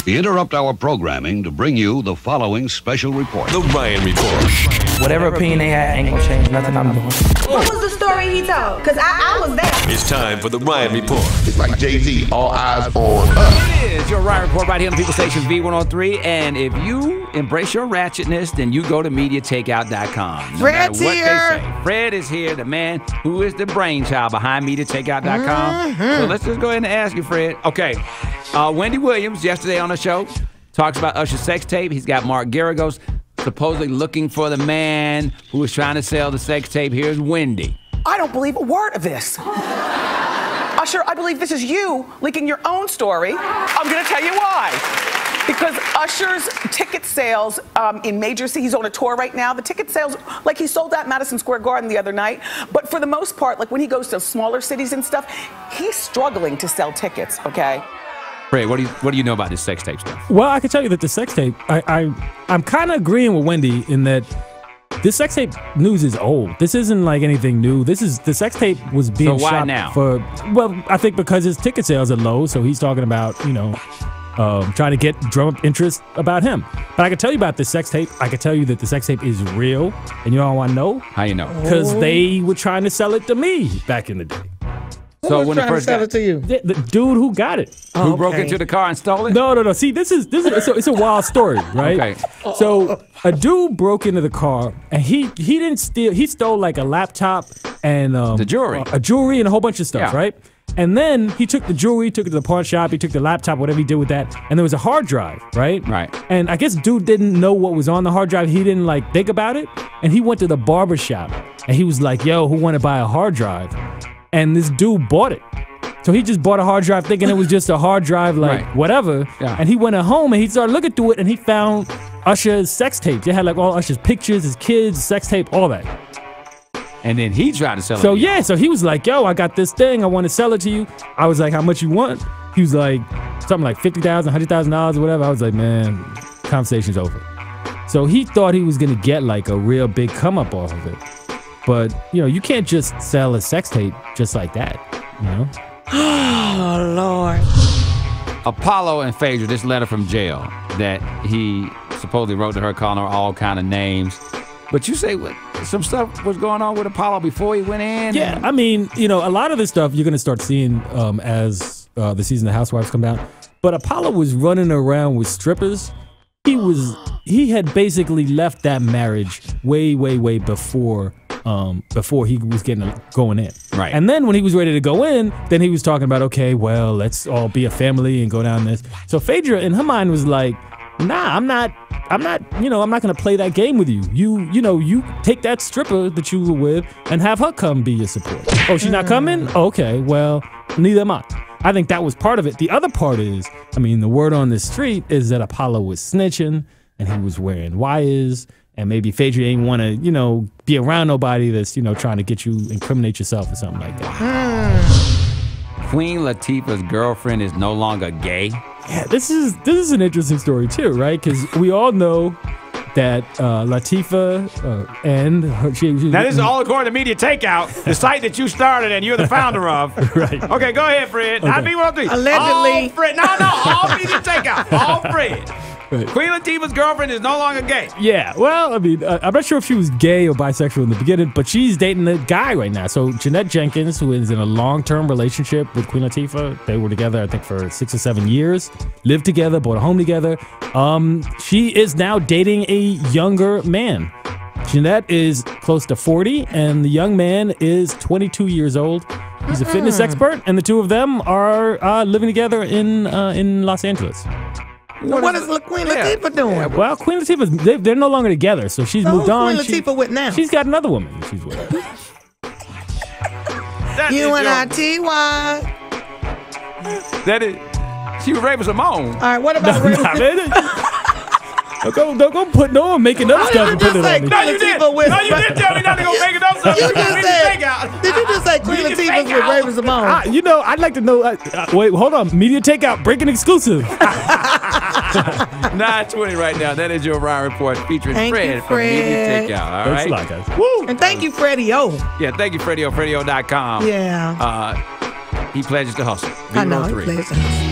Interrupt our programming to bring you the following special report. The Ryan Report. Whatever opinion they had ain't gonna change nothing I'm doing. What was the story he told? Because I was there. It's time for the Ryan Report. It's like Jay-Z, all eyes on us. It is your Ryan Report right here on the People Station V103. And if you embrace your ratchetness, then you go to MediaTakeout.com. Fred's here. Fred is here, the man who is the brainchild behind MediaTakeout.com. So let's just go ahead and ask you, Fred. Okay, Wendy Williams, yesterday on the show, talks about Usher's sex tape. He's got Mark Garagos supposedly looking for the man who was trying to sell the sex tape. Here's Wendy. I don't believe a word of this. Usher, I believe this is you leaking your own story. I'm going to tell you why. Because Usher's ticket sales in major cities, he's on a tour right now. The ticket sales, like he sold out Madison Square Garden the other night. But for the most part, like when he goes to smaller cities and stuff, he's struggling to sell tickets, okay? Fred, what do you know about this sex tape stuff? Well, I can tell you that the sex tape, I'm kind of agreeing with Wendy in that this sex tape news is old. This isn't like anything new. The sex tape was being so why shot now? Well, I think because his ticket sales are low, so he's talking about, trying to drum up interest about him. But I can tell you about the sex tape. I can tell you that the sex tape is real, and you know how I know? How you know? Because they were trying to sell it to me back in the day. So when the first sell it to you? The dude who got it. Who broke into the car and stole it? No. See, it's a wild story, right? Okay. So a dude broke into the car and he didn't steal. He stole like a laptop and the jewelry, a jewelry and a whole bunch of stuff, yeah. right? And then he took the jewelry, took it to the pawn shop, he took the laptop, whatever he did with that, and there was a hard drive, right? Right. And I guess dude didn't know what was on the hard drive. He didn't like think about it, and he went to the barber shop and he was like, "Yo, who want to buy a hard drive?" And this dude bought it. So he just bought a hard drive thinking it was just a hard drive, like whatever. Yeah. And he went at home and he started looking through it and he found Usher's sex tapes. They had like all Usher's pictures, his kids, sex tape, all that. And then he tried to sell it. So yeah, so he was like, "Yo, I got this thing. I want to sell it to you." I was like, "How much you want?" He was like, something like $50,000, $100,000 or whatever. I was like, "Man, conversation's over." So he thought he was gonna get like a real big come up off of it. But you can't just sell a sex tape just like that, Oh, Lord. Apollo and Phaedra, this letter from jail that he supposedly wrote to her, calling her all kind of names. But you say some stuff was going on with Apollo before he went in? Yeah, I mean, a lot of this stuff you're going to start seeing as the season of Housewives come out. But Apollo was running around with strippers. He had basically left that marriage way before he was going in. Right. And then when he was ready to go in, then he was talking about, okay, well, let's all be a family and go down this. So Phaedra in her mind was like, nah, I'm not gonna play that game with you. You take that stripper that you were with and have her come be your support. Oh, she's not coming? Okay, well, neither am I. I think that was part of it. The other part is, the word on the street is that Apollo was snitching and he was wearing wires. And maybe Phaedra ain't want to, be around nobody that's, trying to get you incriminate yourself or something like that. Queen Latifah's girlfriend is no longer gay. Yeah, this is an interesting story too, right? Because we all know that Latifah and her, now this is all according to Media Takeout, the site that you started and you're the founder of. Right. Okay, go ahead, Fred. Okay. Not B103. Allegedly. All Fred. No, all Media Takeout. All Fred. Right. Queen Latifah's girlfriend is no longer gay. Yeah, well, I'm not sure if she was gay or bisexual in the beginning, but she's dating a guy right now. So Jeanette Jenkins, who is in a long-term relationship with Queen Latifah, they were together, I think, for 6 or 7 years, lived together, bought a home together. She is now dating a younger man. Jeanette is close to 40, and the young man is 22 years old. He's a fitness expert, and the two of them are living together in Los Angeles. What is Queen Latifah doing? Yeah, well, Queen Latifah, they're no longer together, so she's moved on. Who's Queen Latifah with now? She's got another woman she's with. UNITY. That is, she was Raven Simone. All right, what about Raven? Don't go putting on making up stuff and putting it on me. No, you didn't tell me not to go make it up stuff. Did you just say Queen Latifah's with Raven Simone? I'd like to know. Wait, hold on. Media Takeout, breaking exclusive. 9:20 right now. That is your Ryan Report featuring Fred from Media Takeout. All right. Thanks a lot, guys. Woo. And thank you, Freddie O. Yeah, thank you, Freddie O. FreddieO.com. Yeah. He pledges to hustle. I know. He pledges.